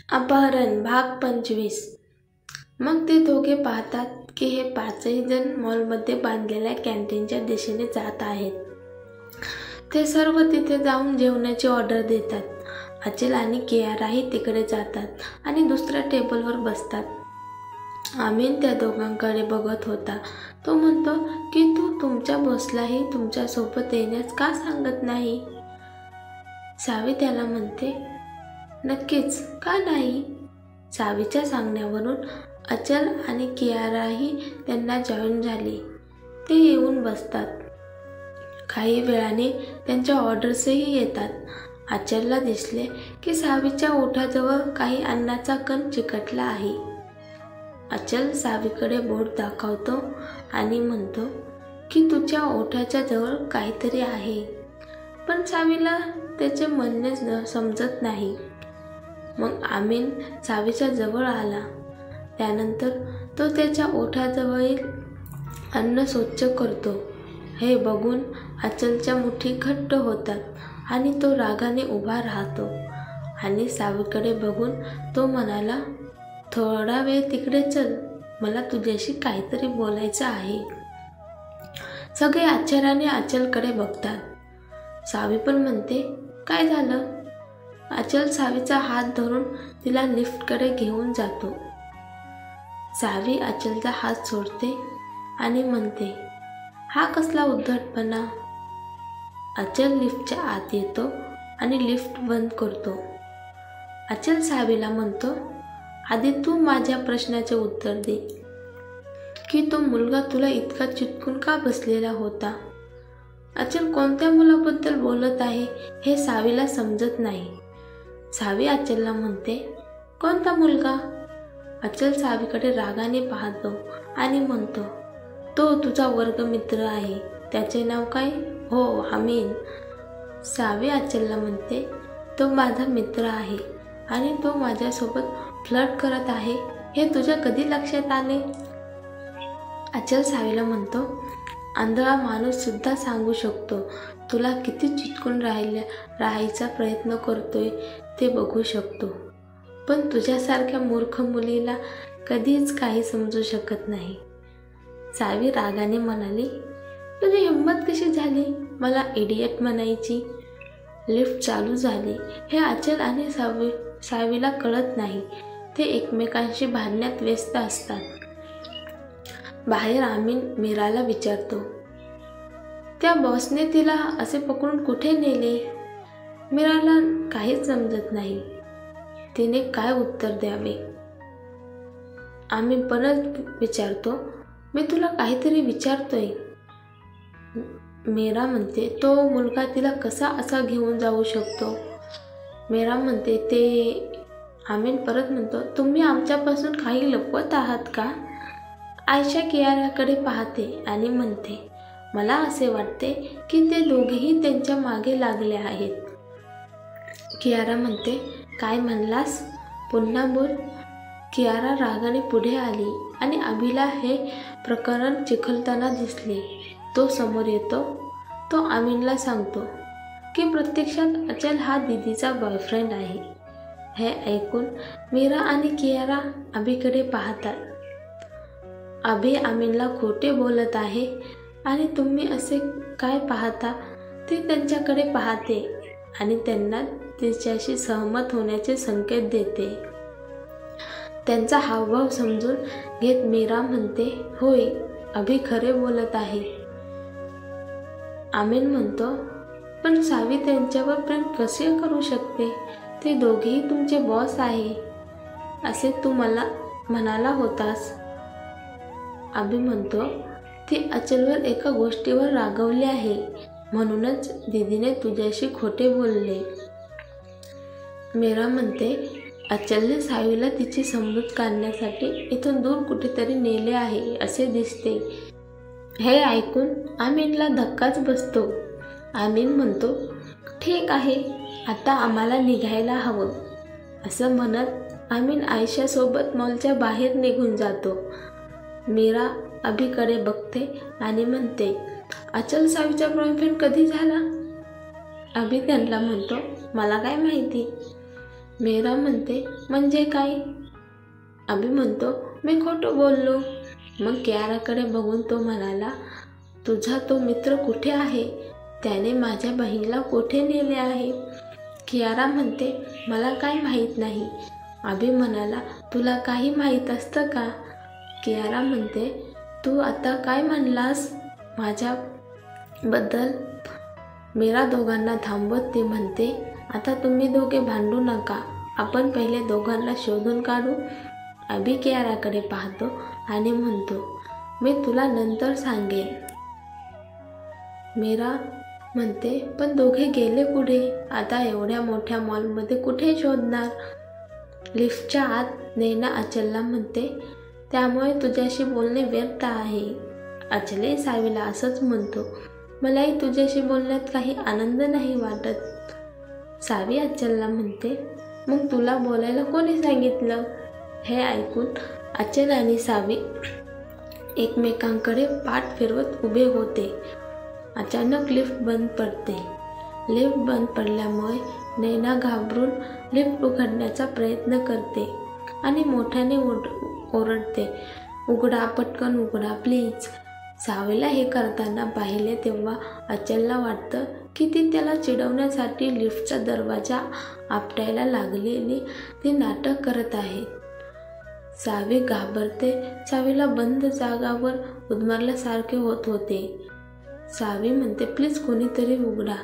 अपहरण भाग 25. मग ते दोघे पाहतात की हे पाचही जण मॉलमध्ये बांधलेल्या कॅन्टीनच्या दिशेने जात आहेत. ते सर्व तिथे जाऊन जेवणाची ऑर्डर देतात. अचल आणि कियाराही तिकडे जातात आणि दुसऱ्या टेबलवर बसतात. आमीन त्या दोघांकडे बघत होता. तो म्हणतो की तू तुमच्या बॉसलाही तुमच्यासोबत येण्यास का सांगत नाही? सावी त्याला म्हणते, नक्कीच का नाही? सावीच्या सांगण्यावरून अचल आणि कियाराही त्यांना जॉईन झाली. ते येऊन बसतात. काही वेळाने त्यांच्या ऑर्डर्सही येतात. अचलला दिसले की सावीच्या ओठाजवळ काही अन्नाचा कण चिकटला आहे. अचल सावीकडे बोट दाखवतो आणि म्हणतो की तुझ्या ओठाच्या जवळ काहीतरी आहे. पण सावीला त्याचे म्हणणे समजत नाही. मग आमीन सावीच्या जवळ आला. त्यानंतर तो त्याच्या ओठाजवळील अन्न स्वच्छ करतो. हे बघून अचलच्या मुठी घट्ट होतात आणि तो रागाने उभा राहतो आणि सावीकडे बघून तो म्हणाला, थोडा वेळ तिकडे चल, मला तुझ्याशी काहीतरी बोलायचं आहे. सगळे आश्चर्याने अचलकडे बघतात. सावी पण म्हणते, काय झालं? अचल सावीचा हात धरून तिला लिफ्टकडे घेऊन जातो. सावी अचलचा हात सोडते आणि म्हणते, हा कसला उद्धटपणा? अचल लिफ्टच्या आत येतो आणि लिफ्ट बंद करतो. अचल सावीला म्हणतो, आधी तू माझ्या प्रश्नाचे उत्तर दे की तो मुलगा तुला इतका चिटकून का बसलेला होता? अचल कोणत्या मुलाबद्दल बोलत आहे हे सावीला समजत नाही. सावी अचलला म्हणते, कोणता मुलगा? अचल सावीकडे रागाने पाहतो आणि म्हणतो, तो तुझा वर्गमित्र आहे. त्याचे नाव काय? हो, आमीन. सावी अचलला म्हणते, तो माझा मित्र आहे आणि तो माझ्यासोबत फ्लर्ट करत आहे हे तुझ्या कधी लक्षात आले? अचल सावीला म्हणतो, आंधळा माणूस सुद्धा सांगू शकतो. तुला किती चिटकून राहायचा प्रयत्न करतोय ते बघू शकतो. पण तुझ्यासारख्या मूर्ख मुलीला कधीच काही समजू शकत नाही. सावी रागाने म्हणाली, तुझी हिंमत कशी झाली मला इडियट म्हणायची? लिफ्ट चालू झाली हे अचल आणि सावीला कळत नाही. ते एकमेकांशी भांडण्यात व्यस्त असतात. बाहेर आमीन मीराला विचारतो, त्या बॉसने तिला असे पकडून कुठे नेले? मीराला काहीच समजत नाही. तिने काय उत्तर द्यावे? आम्ही परत विचारतो, मी तुला काहीतरी विचारतोय. मीरा म्हणते, तो मुलगा तिला कसा असा घेऊन जाऊ शकतो? मीरा म्हणते, ते. आमीन परत म्हणतो, तुम्ही आमच्यापासून काही लपवत आहात का? आयशा कियाराकडे पाहते आणि म्हणते, मला असे वाटते की ते दोघेही त्यांच्या मागे लागले आहेत. कियारा म्हणते, काय म्हणलास? पुन्हा बोल. कियारा रागाने पुढे आली आणि अभिला हे प्रकरण चिखलताना दिसले. तो समोर येतो. तो आमीनला सांगतो की प्रत्यक्षात अचल हा दीदीचा बॉयफ्रेंड आहे. हे ऐकून मीरा आणि कियारा अभिकडे पाहतात. अभि आमीनला खोटे बोलत आहे आणि तुम्ही असे काय पाहता ते त्यांच्याकडे पाहते आणि त्यांना तिच्याशी सहमत होण्याचे संकेत देते. त्यांचा हावभाव समजून घेत मीरा म्हणते, होय, अभि खरे बोलत आहे. आमीन म्हणतो, पण सावी त्यांच्यावर प्रेम कसे करू शकते? ते दोघेही तुमचे बॉस आहे असे तू मला म्हणाला होतास. अभि म्हणतो, ती अचलवर एका गोष्टीवर रागवली आहे म्हणूनच दीदीने तुझ्याशी खोटे बोलले. मीरा म्हणते, अचलने सावीला तिची समजूत काढण्यासाठी इथून दूर कुठेतरी नेले आहे असे दिसते. हे ऐकून आमीनला धक्काच बसतो. आमीन म्हणतो, ठीक आहे, आता आम्हाला निघायला हवं. असं म्हणत आमीन आयशासोबत मॉलच्या बाहेर निघून जातो. मीरा अभिकडे बघते आणि म्हणते, अचल सावीचा बॉयफ्रेंड कधी झाला? अभि त्यांना म्हणतो, मला काय माहिती. मीरा म्हणते, म्हणजे काय? अभि म्हणतो, मी खोटं बोललो. मग कियाराकडे बघून तो म्हणाला, तुझा तो मित्र कुठे आहे? त्याने माझ्या बहिणीला कुठे नेले आहे? कियारा म्हणते, मला काय माहीत नाही. अभि म्हणाला, तुला काही माहीत असतं का? कियारा म्हणते, तू आता काय म्हणलास माझ्याबद्दल? मीरा दोघांना थांबवत ती म्हणते, आता तुम्ही दोघे भांडू नका. आपण पहिले दोघांना शोधून काढू. अभि कियाराकडे पाहतो आणि म्हणतो, मी तुला नंतर सांगेन. मीरा म्हणते, पण दोघे गेले कुठे? आता एवढ्या मोठ्या मॉलमध्ये कुठे शोधणार? लिफ्टच्या आत नैना अचलला म्हणते, त्यामुळे तुझ्याशी बोलणे व्यर्थ आहे. अचलही सावीला असंच म्हणतो, मलाही तुझ्याशी बोलण्यात काही आनंद नाही वाटत. सावी अचलला म्हणते, मग तुला बोलायला कोणी सांगितलं? हे ऐकून अचल आणि सावी एकमेकांकडे पाठ फिरवत उभे होते. अचानक लिफ्ट बंद पडते. लिफ्ट बंद पडल्यामुळे नैना घाबरून लिफ्ट उघडण्याचा प्रयत्न करते आणि मोठ्याने ओरडते, उघडा, पटकन उघडा प्लीज. सावीला हे करताना पाहिले तेव्हा अचलला वाटतं की ती त्याला चिडवण्यासाठी लिफ्टचा दरवाजा आपटायला लागलेली ती नाटक करत आहे. सावी घाबरते. सावीला बंद जागावर उद्मारल्यासारखे होत होते. सावी म्हणते, प्लीज कोणीतरी उघडा.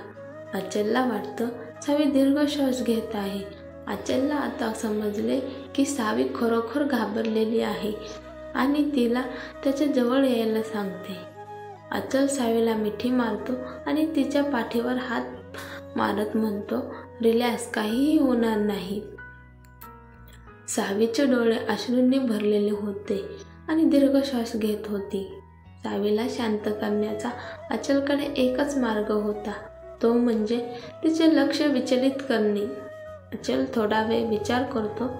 अचलला वाटतं सावी दीर्घ श्वास घेत आहे. अचलला आता समजले की सावी खरोखर घाबरलेली आहे आणि तिला त्याच्या जवळ यायला सांगते. अचल सावीला मिठी मारतो आणि तिच्या पाठीवर हात मारत म्हणतो, रिलॅक्स, काहीही होणार नाही. सावीचे डोळे अश्रूंनी भरलेले होते आणि दीर्घ श्वास घेत होती. सावीला शांत करण्याचा अचलकडे एकच मार्ग होता, तो म्हणजे तिचे लक्ष विचलित करणे. अचल थोडा वेळ विचार करतो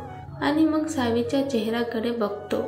आणि मग सावीच्या चेहऱ्याकडे बघतो.